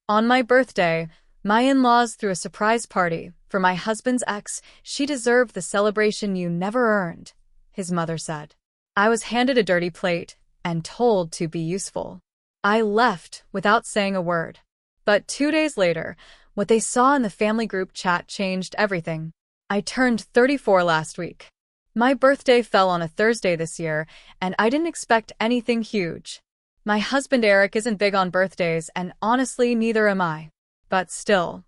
On my birthday, my in-laws threw a surprise party for my husband's ex. She deserved the celebration you never earned, his mother said. I was handed a dirty plate and told to be useful. I left without saying a word. But 2 days later, what they saw in the family group chat changed everything. I turned 34 last week. My birthday fell on a Thursday this year, and I didn't expect anything huge. My husband Eric isn't big on birthdays, and honestly, neither am I. But still,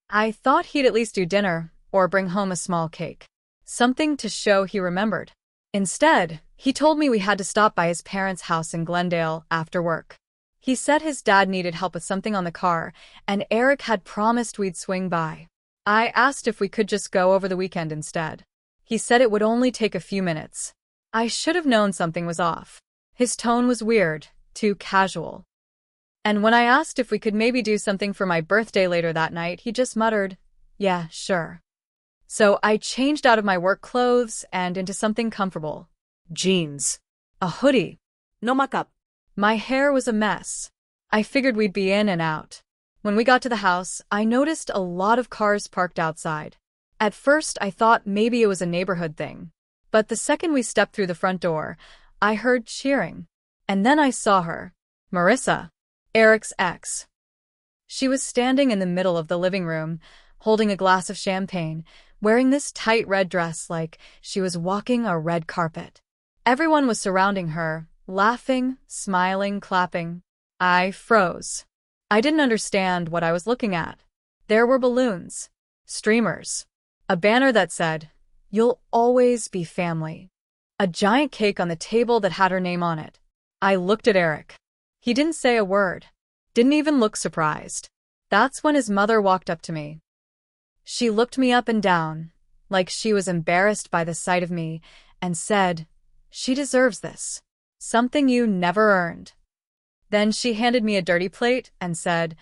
I thought he'd at least do dinner or bring home a small cake. Something to show he remembered. Instead, he told me we had to stop by his parents' house in Glendale after work. He said his dad needed help with something on the car, and Eric had promised we'd swing by. I asked if we could just go over the weekend instead. He said it would only take a few minutes. I should have known something was off. His tone was weird, too casual. And when I asked if we could maybe do something for my birthday later that night, he just muttered, "Yeah, sure." So I changed out of my work clothes and into something comfortable. Jeans. A hoodie. No makeup. My hair was a mess. I figured we'd be in and out. When we got to the house, I noticed a lot of cars parked outside. At first, I thought maybe it was a neighborhood thing. But the second we stepped through the front door, I heard cheering. And then I saw her. Marissa, Eric's ex. She was standing in the middle of the living room, holding a glass of champagne, wearing this tight red dress like she was walking a red carpet. Everyone was surrounding her, laughing, smiling, clapping. I froze. I didn't understand what I was looking at. There were balloons, streamers, a banner that said, "You'll always be family." A giant cake on the table that had her name on it. I looked at Eric. He didn't say a word. Didn't even look surprised. That's when his mother walked up to me. She looked me up and down, like she was embarrassed by the sight of me, and said, "She deserves this. Something you never earned." Then she handed me a dirty plate and said,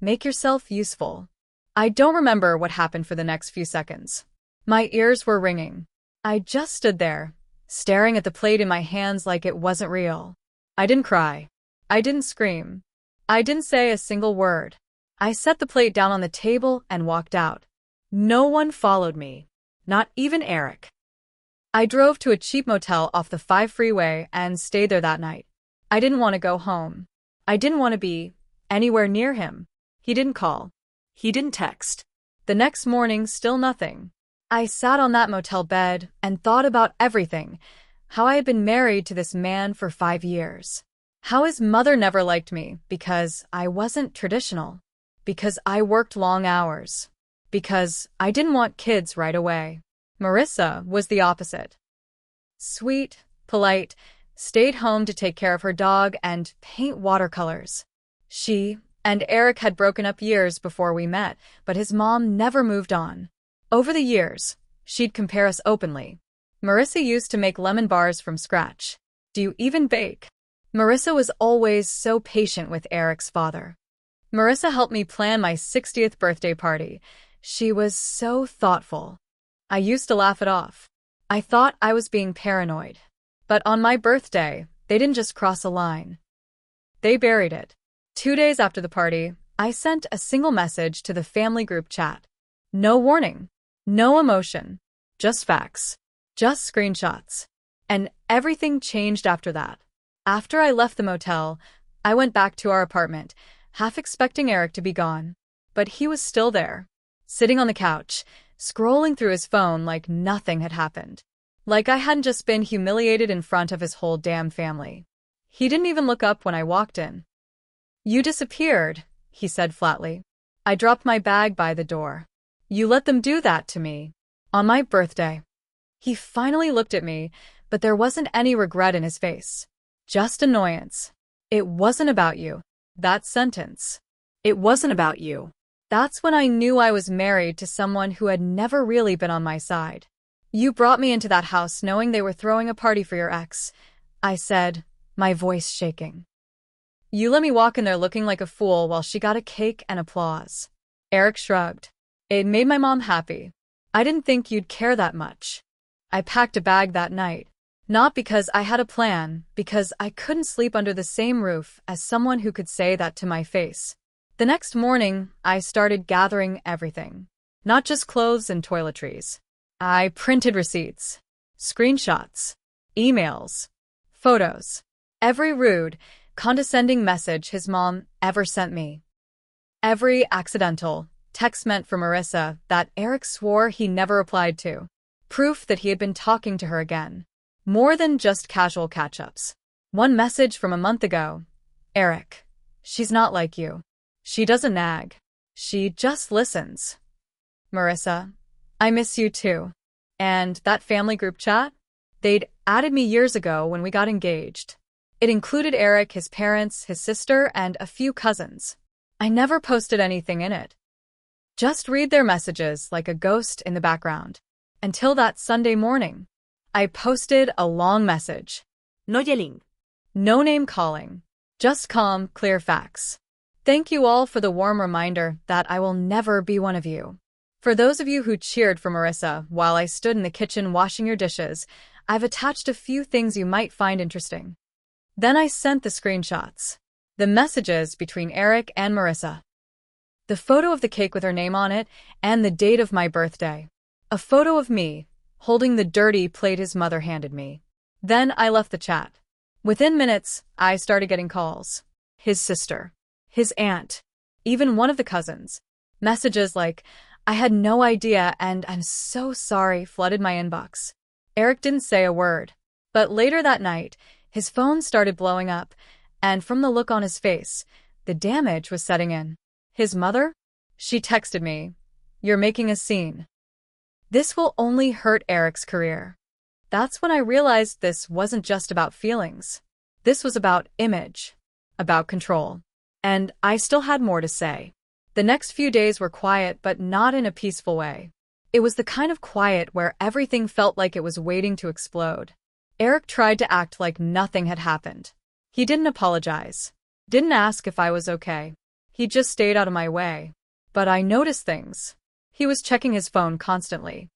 "Make yourself useful." I don't remember what happened for the next few seconds. My ears were ringing. I just stood there, staring at the plate in my hands like it wasn't real. I didn't cry. I didn't scream. I didn't say a single word. I set the plate down on the table and walked out. No one followed me. Not even Eric. I drove to a cheap motel off the 5 freeway and stayed there that night. I didn't want to go home. I didn't want to be anywhere near him. He didn't call. He didn't text. The next morning, still nothing. I sat on that motel bed and thought about everything. How I had been married to this man for 5 years. How his mother never liked me because I wasn't traditional. Because I worked long hours. Because I didn't want kids right away. Marissa was the opposite. Sweet, polite, stayed home to take care of her dog and paint watercolors. She and Eric had broken up years before we met, but his mom never moved on. Over the years, she'd compare us openly. Marissa used to make lemon bars from scratch. "Do you even bake?" Marissa was always so patient with Eric's father. Marissa helped me plan my 60th birthday party. She was so thoughtful. I used to laugh it off. I thought I was being paranoid. But on my birthday, they didn't just cross a line. They buried it. 2 days after the party, I sent a single message to the family group chat. No warning. No emotion. Just facts. Just screenshots. And everything changed after that. After I left the motel, I went back to our apartment, half expecting Eric to be gone. But he was still there, sitting on the couch, scrolling through his phone like nothing had happened. Like I hadn't just been humiliated in front of his whole damn family. He didn't even look up when I walked in. "You disappeared," he said flatly. I dropped my bag by the door. "You let them do that to me. On my birthday." He finally looked at me, but there wasn't any regret in his face. Just annoyance. "It wasn't about you." That sentence. "It wasn't about you." That's when I knew I was married to someone who had never really been on my side. "You brought me into that house knowing they were throwing a party for your ex," I said, my voice shaking. "You let me walk in there looking like a fool while she got a cake and applause." Eric shrugged. "It made my mom happy. I didn't think you'd care that much." I packed a bag that night. Not because I had a plan, because I couldn't sleep under the same roof as someone who could say that to my face. The next morning, I started gathering everything. Not just clothes and toiletries. I printed receipts, screenshots, emails, photos. Every rude, condescending message his mom ever sent me. Every accidental text meant for Marissa that Eric swore he never replied to. Proof that he had been talking to her again. More than just casual catch-ups. One message from a month ago. Eric, she's not like you. She doesn't nag. She just listens. Marissa, I miss you too. And that family group chat? They'd added me years ago when we got engaged. It included Eric, his parents, his sister, and a few cousins. I never posted anything in it. Just read their messages like a ghost in the background. Until that Sunday morning. I posted a long message. No yelling. No name calling. Just calm, clear facts. Thank you all for the warm reminder that I will never be one of you. For those of you who cheered for Marissa while I stood in the kitchen washing your dishes, I've attached a few things you might find interesting. Then I sent the screenshots. The messages between Eric and Marissa. The photo of the cake with her name on it and the date of my birthday. A photo of me, holding the dirty plate his mother handed me. Then I left the chat. Within minutes, I started getting calls. His sister. His aunt. Even one of the cousins. Messages like, I had no idea and I'm so sorry flooded my inbox. Eric didn't say a word. But later that night, his phone started blowing up, and from the look on his face, the damage was setting in. His mother? She texted me, "You're making a scene. This will only hurt Eric's career." That's when I realized this wasn't just about feelings. This was about image, about control. And I still had more to say. The next few days were quiet, but not in a peaceful way. It was the kind of quiet where everything felt like it was waiting to explode. Eric tried to act like nothing had happened. He didn't apologize. Didn't ask if I was okay. He just stayed out of my way. But I noticed things. He was checking his phone constantly.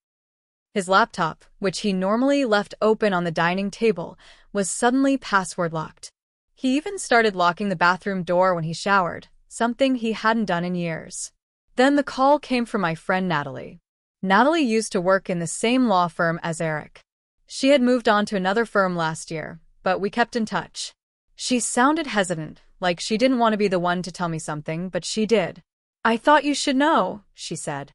His laptop, which he normally left open on the dining table, was suddenly password locked. He even started locking the bathroom door when he showered, something he hadn't done in years. Then the call came from my friend Natalie. Natalie used to work in the same law firm as Eric. She had moved on to another firm last year, but we kept in touch. She sounded hesitant, like she didn't want to be the one to tell me something, but she did. "I thought you should know," she said.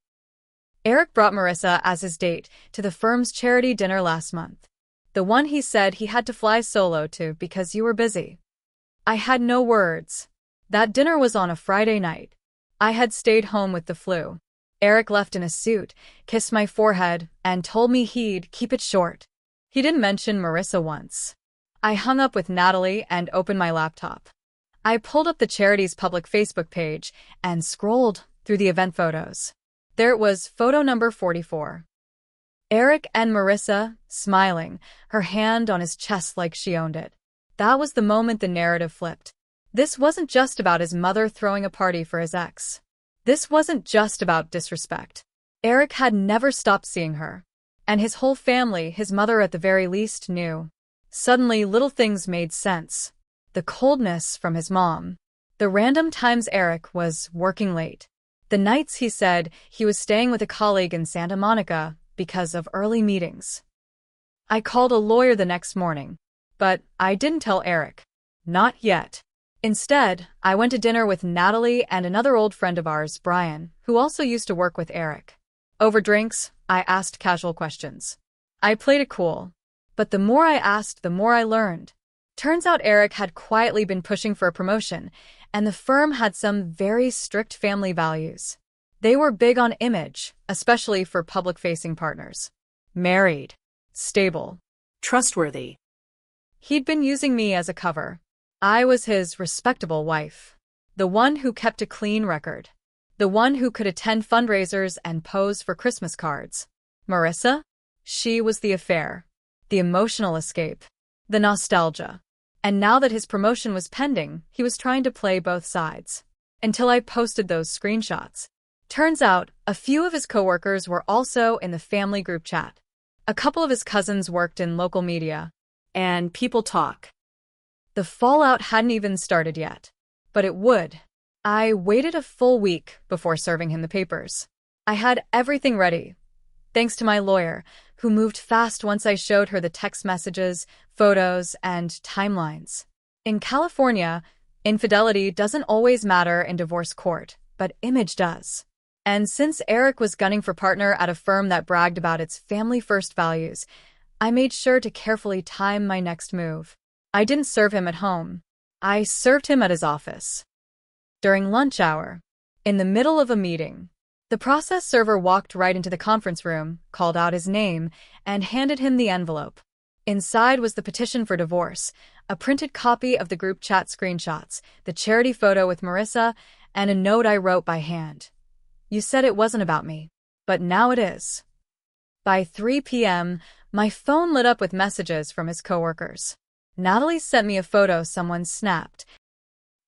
Eric brought Marissa as his date to the firm's charity dinner last month. The one he said he had to fly solo to because you were busy. I had no words. That dinner was on a Friday night. I had stayed home with the flu. Eric left in a suit, kissed my forehead, and told me he'd keep it short. He didn't mention Marissa once. I hung up with Natalie and opened my laptop. I pulled up the charity's public Facebook page and scrolled through the event photos. There it was, photo number 44. Eric and Marissa, smiling, her hand on his chest like she owned it. That was the moment the narrative flipped. This wasn't just about his mother throwing a party for his ex. This wasn't just about disrespect. Eric had never stopped seeing her. And his whole family, his mother at the very least, knew. Suddenly, little things made sense. The coldness from his mom. The random times Eric was working late. The nights he said he was staying with a colleague in Santa Monica because of early meetings. I called a lawyer the next morning. But I didn't tell Eric. Not yet. Instead, I went to dinner with Natalie and another old friend of ours, Brian, who also used to work with Eric. Over drinks, I asked casual questions. I played it cool. But the more I asked, the more I learned. Turns out Eric had quietly been pushing for a promotion, and the firm had some very strict family values. They were big on image, especially for public-facing partners. Married. Stable. Trustworthy. He'd been using me as a cover. I was his respectable wife. The one who kept a clean record. The one who could attend fundraisers and pose for Christmas cards. Marissa? She was the affair. The emotional escape. The nostalgia. And now that his promotion was pending, he was trying to play both sides. Until I posted those screenshots. Turns out, a few of his coworkers were also in the family group chat. A couple of his cousins worked in local media. And people talk. The fallout hadn't even started yet. But it would. I waited a full week before serving him the papers. I had everything ready, thanks to my lawyer, who moved fast once I showed her the text messages, photos, and timelines. In California, infidelity doesn't always matter in divorce court, but image does. And since Eric was gunning for partner at a firm that bragged about its family-first values, I made sure to carefully time my next move. I didn't serve him at home. I served him at his office. During lunch hour, in the middle of a meeting, the process server walked right into the conference room, called out his name, and handed him the envelope. Inside was the petition for divorce, a printed copy of the group chat screenshots, the charity photo with Marissa, and a note I wrote by hand. You said it wasn't about me, but now it is. By 3 p.m., my phone lit up with messages from his coworkers. Natalie sent me a photo someone snapped.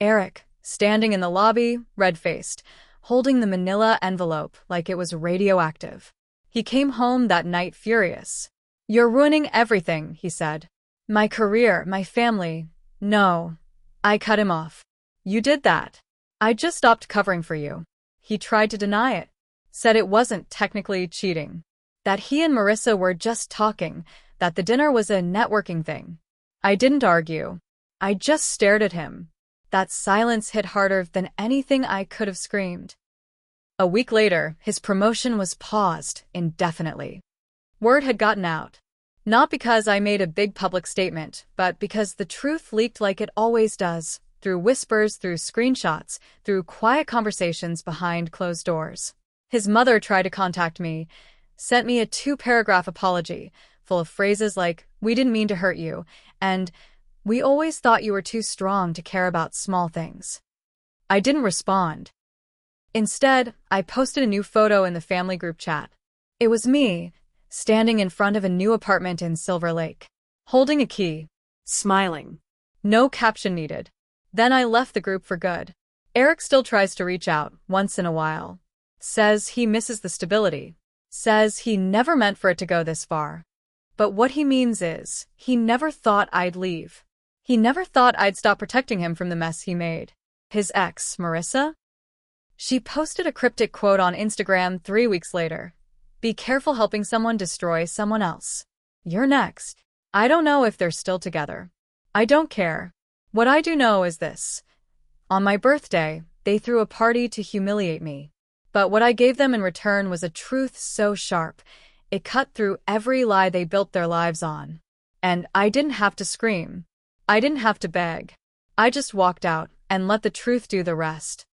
Eric, standing in the lobby, red-faced, holding the manila envelope like it was radioactive. He came home that night furious. You're ruining everything, he said. My career, my family. No. I cut him off. You did that. I just stopped covering for you. He tried to deny it. Said it wasn't technically cheating. That he and Marissa were just talking, that the dinner was a networking thing. I didn't argue. I just stared at him. That silence hit harder than anything I could have screamed. A week later, his promotion was paused indefinitely. Word had gotten out. Not because I made a big public statement, but because the truth leaked like it always does, through whispers, through screenshots, through quiet conversations behind closed doors. His mother tried to contact me, sent me a 2-paragraph apology, full of phrases like, "We didn't mean to hurt you," and "We always thought you were too strong to care about small things." I didn't respond. Instead, I posted a new photo in the family group chat. It was me, standing in front of a new apartment in Silver Lake, holding a key, Smiling. no caption needed. Then I left the group for good. Eric still tries to reach out once in a while. Says he misses the stability. Says he never meant for it to go this far. But what he means is, he never thought I'd leave. He never thought I'd stop protecting him from the mess he made. His ex, Marissa? She posted a cryptic quote on Instagram 3 weeks later. Be careful helping someone destroy someone else. You're next. I don't know if they're still together. I don't care. What I do know is this. On my birthday, they threw a party to humiliate me. But what I gave them in return was a truth so sharp, it cut through every lie they built their lives on. And I didn't have to scream. I didn't have to beg. I just walked out and let the truth do the rest.